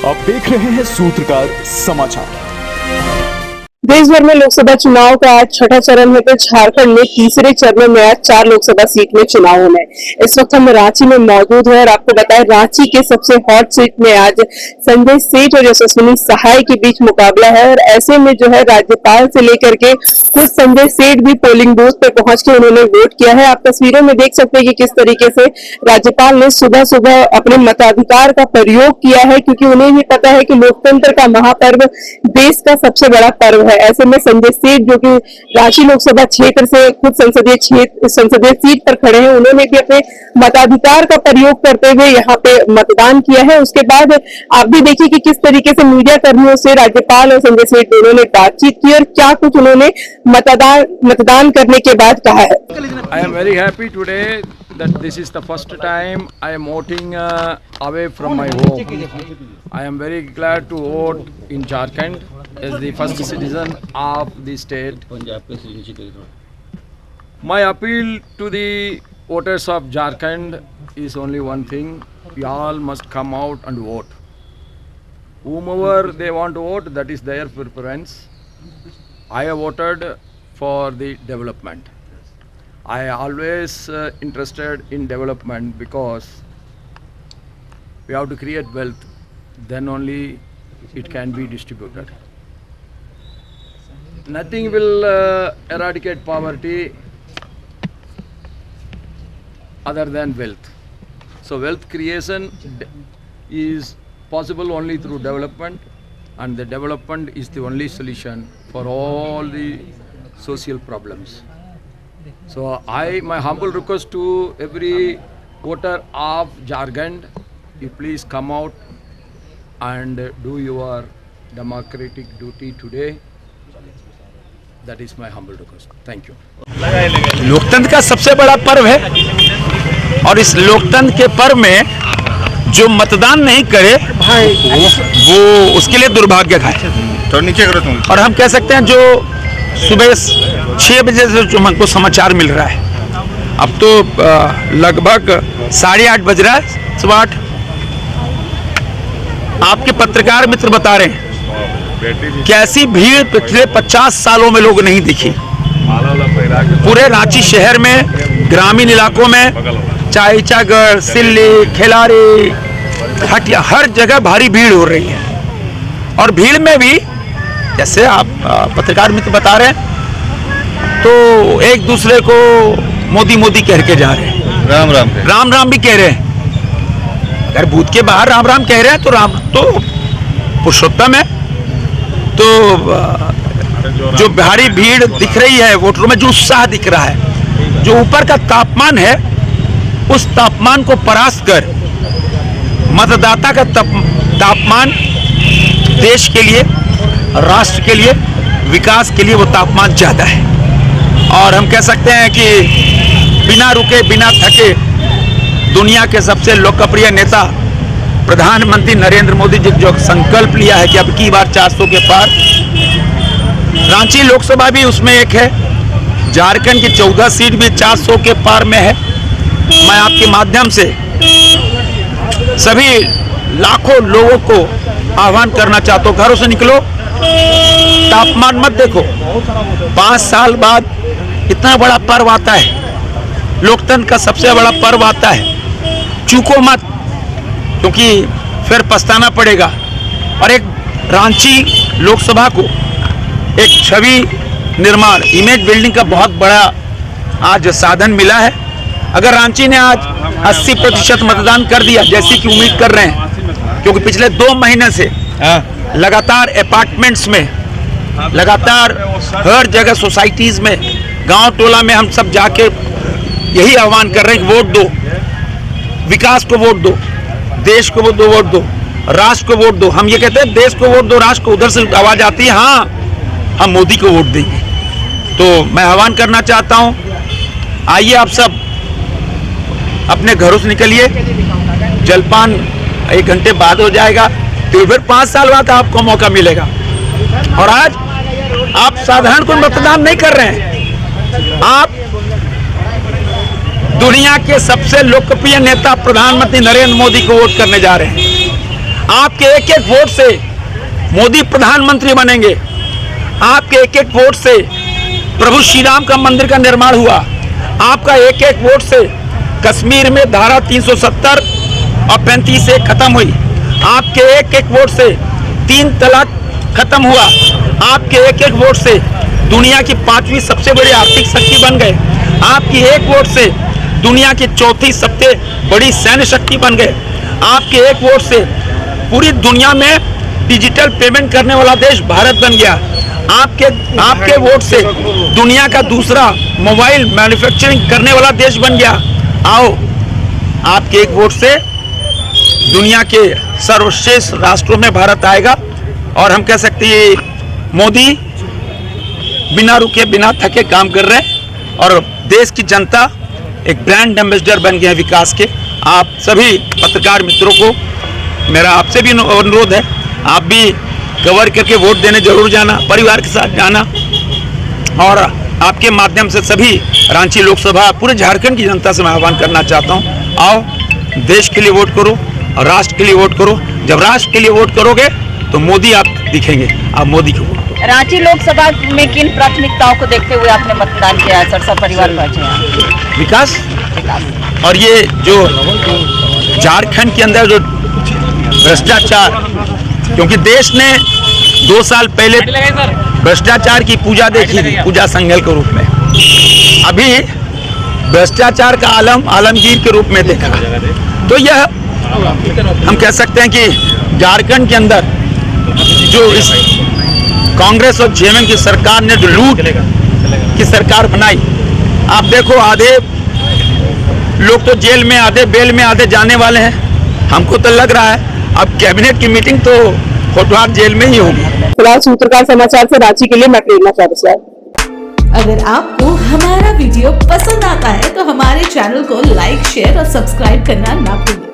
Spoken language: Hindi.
आप देख रहे हैं सूत्रकार समाचार। देश भर में लोकसभा चुनाव का आज छठा चरण है, तो झारखंड में तीसरे चरण में आज 4 लोकसभा सीट में चुनाव होने। इस वक्त हम रांची में मौजूद हैं और आपको बताएं, रांची के सबसे हॉट सीट में आज संजय सेठ और यशस्विनी सहाय के बीच मुकाबला है। और ऐसे में जो है, राज्यपाल से लेकर के खुद संजय सेठ भी पोलिंग बूथ पे पहुंच के उन्होंने वोट किया है। आप तस्वीरों में देख सकते हैं कि किस तरीके से राज्यपाल ने सुबह सुबह अपने मताधिकार का प्रयोग किया है, क्योंकि उन्हें भी पता है कि लोकतंत्र का महापर्व देश का सबसे बड़ा पर्व है। ऐसे में संजय सेठ, जो कि रांची लोकसभा क्षेत्र से खुद संसदीय सीट पर खड़े हैं, उन्होंने भी अपने मताधिकार का प्रयोग करते हुए यहाँ पे मतदान किया है। उसके बाद आप भी देखिए कि किस तरीके से मीडिया कर्मियों से राज्यपाल और संजय सेठ दोनों ने बातचीत की और क्या कुछ उन्होंने मतदान करने के बाद कहा है। I am very happy today that this is the first time I am voting away from my home. I am very glad to vote in Jharkhand as the first citizen of the state. My appeal to the voters of Jharkhand is only one thing: we all must come out and vote. Whomever they want to vote, that is their preference. I have voted for the development. I always interested in development because we have to create wealth, then only it can be distributed. Nothing will eradicate poverty other than wealth. So wealth creation is possible only through development, and the development is the only solution for all the social problems. So my humble request to every voter of Jharkhand, you please come out and do your democratic duty today. That is my humble request. Thank you. लोकतंत्र का सबसे बड़ा पर्व है और इस लोकतंत्र के पर्व में जो मतदान नहीं करे वो उसके लिए दुर्भाग्य का है। तो नीचे करो तुम। और हम कह सकते हैं जो सुबह 6 बजे से जो हमको समाचार मिल रहा है, अब तो लगभग 8:30 बज रहा है, 8:15। आपके पत्रकार मित्र बता रहे हैं कि ऐसी भीड़ पिछले 50 सालों में लोग नहीं दिखी। पूरे रांची शहर में, ग्रामीण इलाकों में, चाहे ईचागढ़, सिल्ली, खिलारी, हटिया, हर जगह भारी भीड़ हो रही है। और भीड़ में भी जैसे आप पत्रकार मित्र बता रहे हैं, तो एक दूसरे को मोदी मोदी कह के जा रहे हैं, राम राम भी कह रहे हैं। अगर बूथ के बाहर राम राम कह रहे हैं तो राम तो पुरुषोत्तम है। तो जो भारी भीड़ दिख रही है वोटरों में, जो उत्साह दिख रहा है, जो ऊपर का तापमान है, उस तापमान को परास्त कर मतदाता का तापमान देश के लिए, राष्ट्र के लिए, विकास के लिए वो तापमान ज़्यादा है। और हम कह सकते हैं कि बिना रुके बिना थके दुनिया के सबसे लोकप्रिय नेता प्रधानमंत्री नरेंद्र मोदी जी जो संकल्प लिया है कि अब की बार 400 के पार, रांची लोकसभा भी उसमें एक है, झारखंड की 14 सीट भी 400 के पार में है। मैं आपके माध्यम से सभी लाखों लोगों को आह्वान करना चाहता हूँ, घरों से निकलो, तापमान मत देखो। 5 साल बाद इतना बड़ा पर्व आता है, लोकतंत्र का सबसे बड़ा पर्व आता है, चूको मत, क्योंकि फिर पछताना पड़ेगा। और एक रांची लोकसभा को एक छवि निर्माण, इमेज बिल्डिंग का बहुत बड़ा आज साधन मिला है। अगर रांची ने आज 80% मतदान कर दिया, जैसी कि उम्मीद कर रहे हैं, क्योंकि पिछले 2 महीने से लगातार अपार्टमेंट्स में, लगातार हर जगह सोसाइटीज़ में, गांव टोला में हम सब जाके यही आह्वान कर रहे हैं कि वोट दो, विकास को वोट दो, देश को वोट दो, राष्ट्र को वोट दो। हम ये कहते हैं देश को वोट दो, राष्ट्र को, उधर से आवाज़ आती है हाँ हम मोदी को वोट देंगे। तो मैं आह्वान करना चाहता हूँ, आइए आप सब अपने घरों से निकलिए, जलपान 1 घंटे बाद हो जाएगा, तो फिर 5 साल बाद आपको मौका मिलेगा। और आज आप साधारण कोई मतदान नहीं कर रहे हैं, आप दुनिया के सबसे लोकप्रिय नेता प्रधानमंत्री नरेंद्र मोदी को वोट करने जा रहे हैं। आपके एक एक वोट से मोदी प्रधानमंत्री बनेंगे। आपके एक एक वोट से प्रभु श्री राम का मंदिर का निर्माण हुआ। आपका एक एक वोट से कश्मीर में धारा 370 और 35 से खत्म हुई। आपके एक एक वोट से 3 तलाक खत्म हुआ। आपके एक एक वोट से दुनिया की 5वीं सबसे बड़ी आर्थिक शक्ति बन गए। आपकी एक वोट से दुनिया की 4थी सबसे बड़ी सैन्य शक्ति बन गए। आपके एक वोट से पूरी दुनिया में डिजिटल पेमेंट करने वाला देश भारत बन गया। आपके वोट से दुनिया का दूसरा मोबाइल मैन्युफैक्चरिंग करने वाला देश बन गया। आओ, आपके एक वोट से दुनिया के सर्वश्रेष्ठ राष्ट्रों में भारत आएगा। और हम कह सकते हैं मोदी बिना रुके बिना थके काम कर रहे हैं और देश की जनता एक ब्रांड एम्बेसडर बन गए हैं विकास के। आप सभी पत्रकार मित्रों को मेरा आपसे भी अनुरोध है, आप भी कवर करके वोट देने जरूर जाना, परिवार के साथ जाना। और आपके माध्यम से सभी रांची लोकसभा पूरे झारखंड की जनता से मैं आह्वान करना चाहता हूँ, आओ देश के लिए वोट करो और राष्ट्र के लिए वोट करो। जब राष्ट्र के लिए वोट करोगे तो मोदी आप दिखेंगे, आप मोदी को वोट करो। रांची लोकसभा में किन प्राथमिकताओं को देखते हुए आपने मतदान किया है? सर, सब परिवार पहुंचे हैं। विकास और ये जो झारखंड के अंदर जो भ्रष्टाचार, क्योंकि देश ने 2 साल पहले भ्रष्टाचार की पूजा देखी थी, पूजा संगल के रूप में। अभी भ्रष्टाचार का आलमगीर के रूप में देखा। तो यह हम कह सकते हैं कि झारखंड के अंदर जो इस कांग्रेस और जेएमएम की सरकार ने जो लूट की सरकार बनाई, आप देखो आधे लोग तो जेल में, आधे बेल में, आधे जाने वाले हैं। हमको तो लग रहा है अब कैबिनेट की मीटिंग तो कोटवार जेल में ही होगी। फिलहाल सूत्रकार समाचार से रांची के लिए मैं प्रेरणा चौरसिया। अगर आपको हमारा वीडियो पसंद आता है तो हमारे चैनल को लाइक, शेयर और सब्सक्राइब करना ना भूलें।